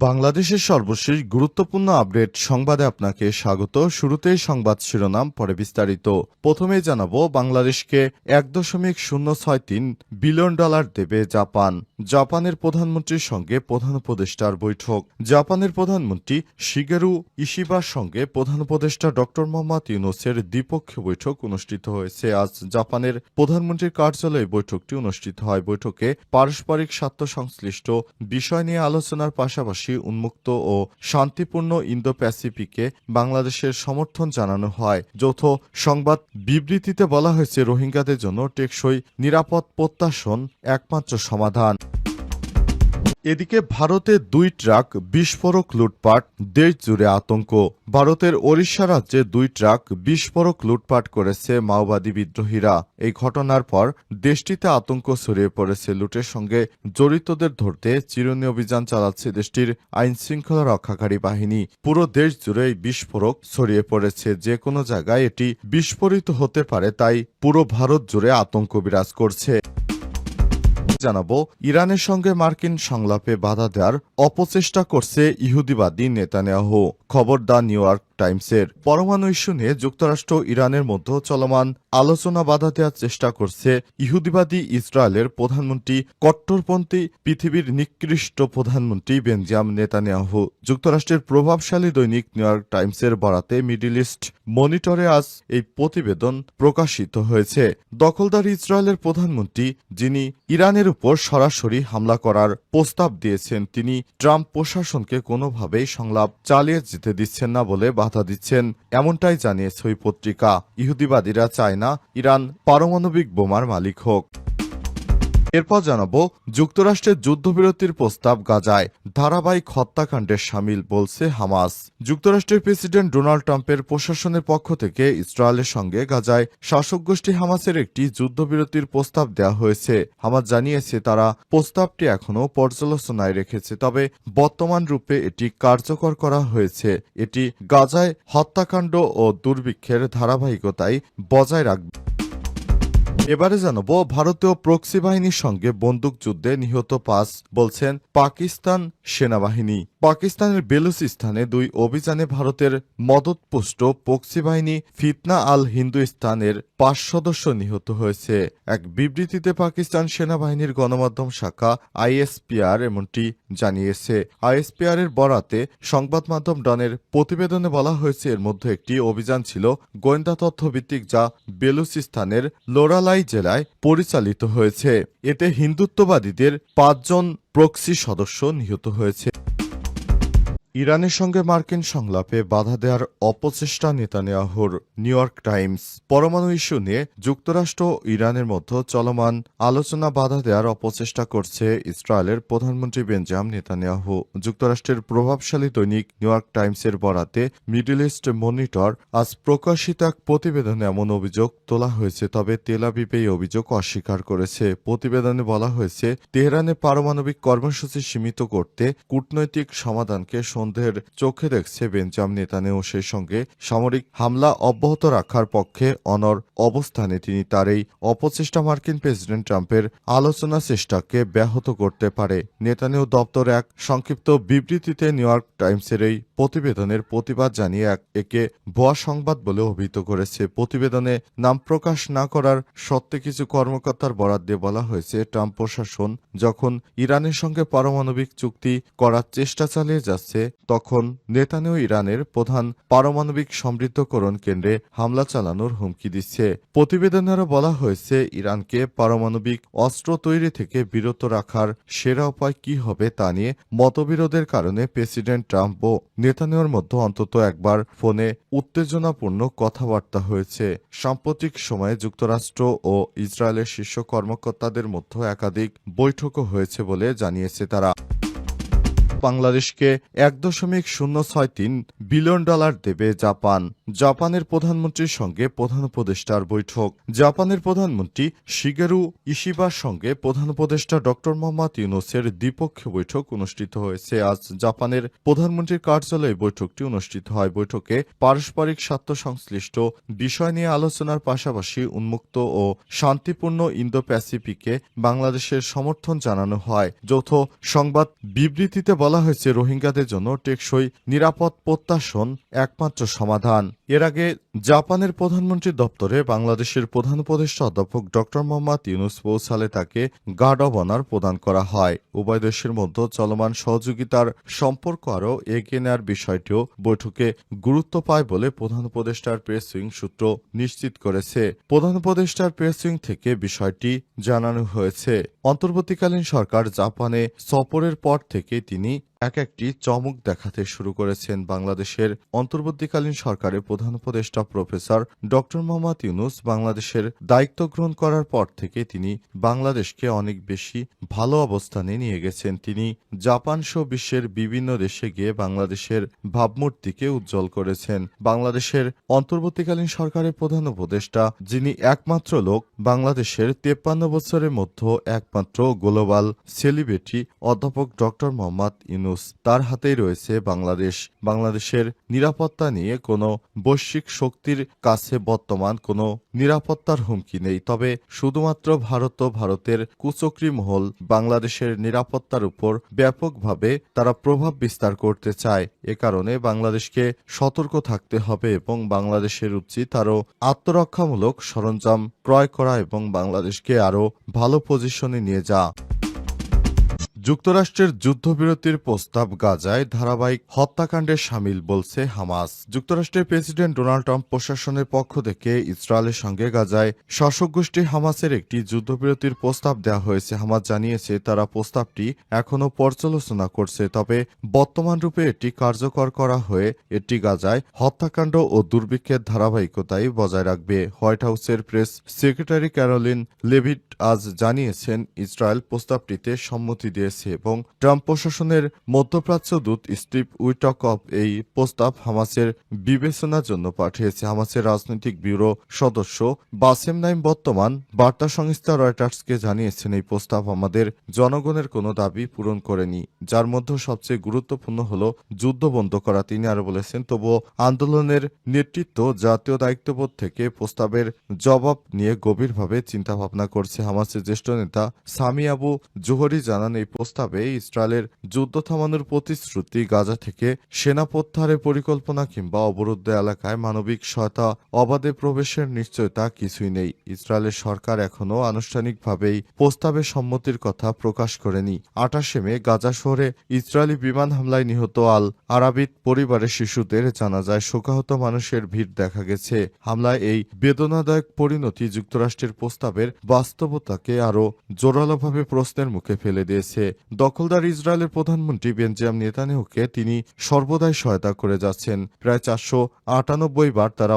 বাংলাদেশের সর্বশেষ গুরুত্বপূর্ণ আপডেট সংবাদে আপনাকে স্বাগত। শুরুতেই সংবাদ শিরোনাম, পরে বিস্তারিত। প্রথমেই জানাবো, বাংলাদেশকে $1.063 বিলিয়ন দেবে জাপান। জাপানের প্রধানমন্ত্রীর সঙ্গে প্রধান উপদেষ্টার বৈঠক। জাপানের প্রধানমন্ত্রী শিগেরু ইশিবার সঙ্গে প্রধান উপদেষ্টা ড মোহাম্মদ ইউনূসের দ্বিপক্ষীয় বৈঠক অনুষ্ঠিত হয়েছে। আজ জাপানের প্রধানমন্ত্রীর কার্যালয়ে বৈঠকটি অনুষ্ঠিত হয়। বৈঠকে পারস্পরিক স্বার্থ সংশ্লিষ্ট বিষয় নিয়ে আলোচনার পাশাপাশি উন্মুক্ত ও শান্তিপূর্ণ ইন্দো প্যাসিফিকে বাংলাদেশের সমর্থন জানানো হয়। যৌথ সংবাদ বিবৃতিতে বলা হয়েছে, রোহিঙ্গাদের জন্য টেকসই নিরাপদ প্রত্যাশন একমাত্র সমাধান। এদিকে ভারতে 2 ট্রাক বিস্ফোরক লুটপাট, দেশ জুড়ে আতঙ্ক। ভারতের ওড়িশা রাজ্যে 2 ট্রাক বিস্ফোরক লুটপাট করেছে মাওবাদী বিদ্রোহীরা। এই ঘটনার পর দেশটিতে আতঙ্ক ছড়িয়ে পড়েছে। লুটের সঙ্গে জড়িতদের ধরতে চিরুনি অভিযান চালাচ্ছে দেশটির আইনশৃঙ্খলা রক্ষাকারী বাহিনী। পুরো দেশ জুড়ে এই বিস্ফোরক ছড়িয়ে পড়েছে। যে কোনো জায়গায় এটি বিস্ফোরিত হতে পারে, তাই পুরো ভারত জুড়ে আতঙ্ক বিরাজ করছে। জানাবো, ইরানের সঙ্গে মার্কিন সংলাপে বাধা দেওয়ার অপচেষ্টা করছে ইহুদিবাদী নেতানিয়াহু। খবর দ্য নিউ ইয়র্ক টাইমসের। পরমাণু ইস্যু নিয়ে যুক্তরাষ্ট্র ইরানের মধ্যে চলমান আলোচনা বাধা দেওয়ার চেষ্টা করছে ইহুদিবাদী ইসরায়েলের প্রধানমন্ত্রী, কট্টরপন্থী পৃথিবীর নিকৃষ্ট প্রধানমন্ত্রী বেঞ্জামিন নেতানিয়াহু। যুক্তরাষ্ট্রের প্রভাবশালী দৈনিক নিউ ইয়র্ক টাইমসের বরাতে মিডল ইস্ট মনিটরে আজ এই প্রতিবেদন প্রকাশিত হয়েছে। দখলদার ইসরায়েলের প্রধানমন্ত্রী, যিনি ইরানের উপর সরাসরি হামলা করার প্রস্তাব দিয়েছেন, তিনি ট্রাম্প প্রশাসনকে কোনোভাবেই সংলাপ চালিয়ে যেতে দিচ্ছেন না বলে বাধা দিচ্ছেন, এমনটাই জানিয়েছে ওই পত্রিকা। ইহুদিবাদীরা চায় না ইরান পারমাণবিক বোমার মালিক হোক। এরপর জানাবো, যুক্তরাষ্ট্রের যুদ্ধবিরতির প্রস্তাব গাজায় ধারাবাহিক হত্যাকাণ্ডের শামিল বলছে হামাস। যুক্তরাষ্ট্রের প্রেসিডেন্ট ডোনাল্ড ট্রাম্পের প্রশাসনের পক্ষ থেকে ইসরায়েলের সঙ্গে গাজায় শাসক গোষ্ঠী হামাসের একটি যুদ্ধবিরতির প্রস্তাব দেওয়া হয়েছে। হামাস জানিয়েছে, তারা প্রস্তাবটি এখনও পর্যালোচনায় রেখেছে, তবে বর্তমান রূপে এটি কার্যকর করা হয়েছে। এটি গাজায় হত্যাকাণ্ড ও দুর্ভিক্ষের ধারাবাহিকতায় বজায় রাখবে। এবারে জানাবো, ভারতীয় প্রক্সি বাহিনীর সঙ্গে বন্দুকযুদ্ধে নিহত 5 বলছেন পাকিস্তান সেনাবাহিনী। পাকিস্তানের বেলুচিস্তানে 2 অভিযানে ভারতের মদতপুষ্ট প্রক্সি বাহিনী ফিতনা আল হিন্দুস্তানের 5 সদস্য নিহত হয়েছে। এক বিবৃতিতে পাকিস্তান সেনাবাহিনীর গণমাধ্যম শাখা আইএসপিআর এমনটি জানিয়েছে। আইএসপিআর এর বরাতে সংবাদ মাধ্যম ডনের প্রতিবেদনে বলা হয়েছে, এর মধ্যে একটি অভিযান ছিল গোয়েন্দা তথ্য ভিত্তিক, যা বেলুচিস্তানের লোরালাই জেলায় পরিচালিত হয়েছে। এতে হিন্দুত্ববাদীদের 5 জন প্রক্সি সদস্য নিহত হয়েছে। ইরানের সঙ্গে মার্কিন সংলাপে বাধা দেওয়ার অপচেষ্টা নেতানিয়াহুর। New York Times. পরমাণু ইস্যু নিয়ে যুক্তরাষ্ট্র ও ইরানের মধ্যে চলমান আলোচনা বাধা দেওয়ার অপচেষ্টা করছে ইসরায়েলের প্রধানমন্ত্রী বেঞ্জামিন নেতানিয়াহু। যুক্তরাষ্ট্রের প্রভাবশালী দৈনিক নিউ ইয়র্ক টাইমসের বরাতে মিডল ইস্ট মনিটর আজ প্রকাশিত এক প্রতিবেদনে এমন অভিযোগ তোলা হয়েছে, তবে তেল আবিব এই অভিযোগ অস্বীকার করেছে। প্রতিবেদনে বলা হয়েছে, তেহরানে পারমাণবিক কর্মসূচি সীমিত করতে কূটনৈতিক সমাধানকে সন্দেহের চোখে দেখছে বেঞ্জামিন নেতানিয়াহু। সেই সঙ্গে সামরিক হামলা অব্যাহত রাখার পক্ষে অনড় অবস্থানে তিনি। তার এই অপচেষ্টা মার্কিন প্রেসিডেন্ট ট্রাম্পের আলোচনা চেষ্টাকে ব্যাহত করতে পারে। নেতানিয়াহু দপ্তর এক সংক্ষিপ্ত বিবৃতিতে নিউ ইয়র্ক টাইমসের এই প্রতিবেদনের প্রতিবাদ জানিয়ে একে ভুয়া সংবাদ বলে অভিহিত করেছে। প্রতিবেদনে নাম প্রকাশ না করার সত্ত্বে কিছু কর্মকর্তার বরাত দিয়ে বলা হয়েছে, ট্রাম্প প্রশাসন যখন ইরানের সঙ্গে পারমাণবিক চুক্তি করার চেষ্টা চালিয়ে যাচ্ছে, তখন নেতানিয়াহু ইরানের প্রধান পারমাণবিক সমৃদ্ধকরণ কেন্দ্রে হামলা চালানোর হুমকি দিচ্ছে। প্রতিবেদনে আরও বলা হয়েছে, ইরানকে পারমাণবিক অস্ত্র তৈরি থেকে বিরত রাখার সেরা উপায় কি হবে তা নিয়ে মতবিরোধের কারণে প্রেসিডেন্ট ট্রাম্প ও নেতানিয়াহুর মধ্যে অন্তত একবার ফোনে উত্তেজনাপূর্ণ কথাবার্তা হয়েছে। সাম্প্রতিক সময়ে যুক্তরাষ্ট্র ও ইসরায়েলের শীর্ষ কর্মকর্তাদের মধ্যে একাধিক বৈঠকও হয়েছে বলে জানিয়েছে তারা। বাংলাদেশকে $1.063 বিলিয়ন দেবে জাপান। জাপানের প্রধানমন্ত্রীর সঙ্গে প্রধান উপদেষ্টার বৈঠক। জাপানের প্রধানমন্ত্রী শিগেরু ইশিবার সঙ্গে প্রধান উপদেষ্টা ড মোহাম্মদ ইউনূসের দ্বিপক্ষীয় বৈঠক অনুষ্ঠিত হয়েছে। আজ জাপানের প্রধানমন্ত্রীর কার্যালয়ে বৈঠকটি অনুষ্ঠিত হয়। বৈঠকে পারস্পরিক স্বার্থ সংশ্লিষ্ট বিষয় নিয়ে আলোচনার পাশাপাশি উন্মুক্ত ও শান্তিপূর্ণ ইন্দো প্যাসিফিকে বাংলাদেশের সমর্থন জানানো হয়। যৌথ সংবাদ বিবৃতিতে বলা বলা হয়েছে রোহিঙ্গাদের জন্য টেকসই নিরাপদ প্রত্যাশন একমাত্র সমাধান। এর আগে জাপানের প্রধানমন্ত্রী দপ্তরে বাংলাদেশের প্রধান উপদেষ্টা অধ্যাপক ড মোহাম্মদ ইউনূস পৌঁছালে তাকে গার্ড অব অনার প্রদান করা হয়। উভয় দেশের মধ্যে চলমান সহযোগিতার সম্পর্ক আরও এগিয়ে নেওয়ার বিষয়টিও বৈঠকে গুরুত্ব পায় বলে প্রধান উপদেষ্টার প্রেস উইং সূত্র নিশ্চিত করেছে। প্রধান উপদেষ্টার প্রেস উইং থেকে বিষয়টি জানানো হয়েছে। অন্তর্বর্তীকালীন সরকার জাপানে সফরের পর থেকে তিনি একটি চমক দেখাতে শুরু করেছেন। বাংলাদেশের অন্তর্বর্তীকালীন সরকারের প্রধান উপদেষ্টা প্রফেসর ড মোহাম্মদ ইউনূস বাংলাদেশের দায়িত্ব গ্রহণ করার পর থেকে তিনি বাংলাদেশকে অনেক বেশি ভালো অবস্থানে নিয়ে গেছেন। তিনি জাপান সহ বিশ্বের বিভিন্ন দেশে গিয়ে বাংলাদেশের ভাবমূর্তিকে উজ্জ্বল করেছেন। বাংলাদেশের অন্তর্বর্তীকালীন সরকারের প্রধান উপদেষ্টা, যিনি একমাত্র লোক বাংলাদেশের 53 বছরের মধ্যে একমাত্র গ্লোবাল সেলিব্রিটি অধ্যাপক ড মোহাম্মদ ইউনূস, তার হাতেই রয়েছে বাংলাদেশ। বাংলাদেশের নিরাপত্তা নিয়ে কোনো বৈশ্বিক শক্তির কাছে বর্তমান কোনো নিরাপত্তার হুমকি নেই। তবে শুধুমাত্র ভারতের কুচক্রী মহল বাংলাদেশের নিরাপত্তার উপর ব্যাপকভাবে তারা প্রভাব বিস্তার করতে চায়। এ কারণে বাংলাদেশকে সতর্ক থাকতে হবে এবং বাংলাদেশের উচিত আরও আত্মরক্ষামূলক সরঞ্জাম ক্রয় করা এবং বাংলাদেশকে আরও ভালো পজিশনে নিয়ে যাওয়া। যুক্তরাষ্ট্রের যুদ্ধবিরতির প্রস্তাব গাজায় ধারাবাহিক হত্যাকাণ্ডে শামিল বলছে হামাস। যুক্তরাষ্ট্রের প্রেসিডেন্ট ডোনাল্ড ট্রাম্প প্রশাসনের পক্ষ থেকে ইসরায়েলের সঙ্গে গাজায় শাসক গোষ্ঠী হামাসের একটি যুদ্ধবিরতির প্রস্তাব দেওয়া হয়েছে। হামাস জানিয়েছে তারা প্রস্তাবটি এখনও পর্যালোচনা করছে, তবে বর্তমান রূপে এটি কার্যকর করা হয়ে এটি গাজায় হত্যাকাণ্ড ও দুর্ভিক্ষের ধারাবাহিকতাই বজায় রাখবে। হোয়াইট হাউসের প্রেস সেক্রেটারি ক্যারোলিন লেভিট আজ জানিয়েছেন ইসরায়েল প্রস্তাবটিতে সম্মতি দিয়েছে এবং ট্রাম্প প্রশাসনের মধ্যপ্রাচ্য দূত স্টিভ উইটকফ এই প্রস্তাব হামাসের বিবেচনার জন্য পাঠিয়েছে। হামাসের রাজনৈতিক ব্যুরো সদস্য বাসেম নাইম বর্তমান বার্তা সংস্থা রয়টার্সকে জানিয়েছেন এই প্রস্তাব আমাদের জনগণের কোনো দাবি পূরণ করেনি, যার মধ্যে সবচেয়ে গুরুত্বপূর্ণ হল যুদ্ধ বন্ধ করা। তিনি আরও বলেছেন, তবুও আন্দোলনের নেতৃত্ব জাতীয় দায়িত্ববোধ থেকে প্রস্তাবের জবাব নিয়ে গভীরভাবে চিন্তাভাবনা করছে। হামাসের জ্যেষ্ঠ নেতা সামি আবু জোহরি জানান, এই প্রস্তাবে ইসরায়েলের যুদ্ধ থামানোর প্রতিশ্রুতি, গাজা থেকে সেনা প্রত্যাহারের পরিকল্পনা কিংবা অবরুদ্ধ এলাকায় মানবিক সহায়তা অবাধে প্রবেশের নিশ্চয়তা কিছুই নেই। ইসরায়েলের সরকার এখনও আনুষ্ঠানিকভাবেই প্রস্তাবে সম্মতির কথা প্রকাশ করেনি। 28 মে গাজা শহরে ইসরায়েলি বিমান হামলায় নিহত আল আরাবিদ পরিবারের শিশুদের জানাজায় শোকাহত মানুষের ভিড় দেখা গেছে। হামলায় এই বেদনাদায়ক পরিণতি যুক্তরাষ্ট্রের প্রস্তাবের বাস্তবতাকে আরও জোরালোভাবে প্রশ্নের মুখে ফেলে দিয়েছে। দখলদার ইসরায়েলের প্রধানমন্ত্রী বেঞ্জামিন নেতানিয়াহুকে তিনি সর্বদাই সহায়তা করে যাচ্ছেন। প্রায় 498 বার তারা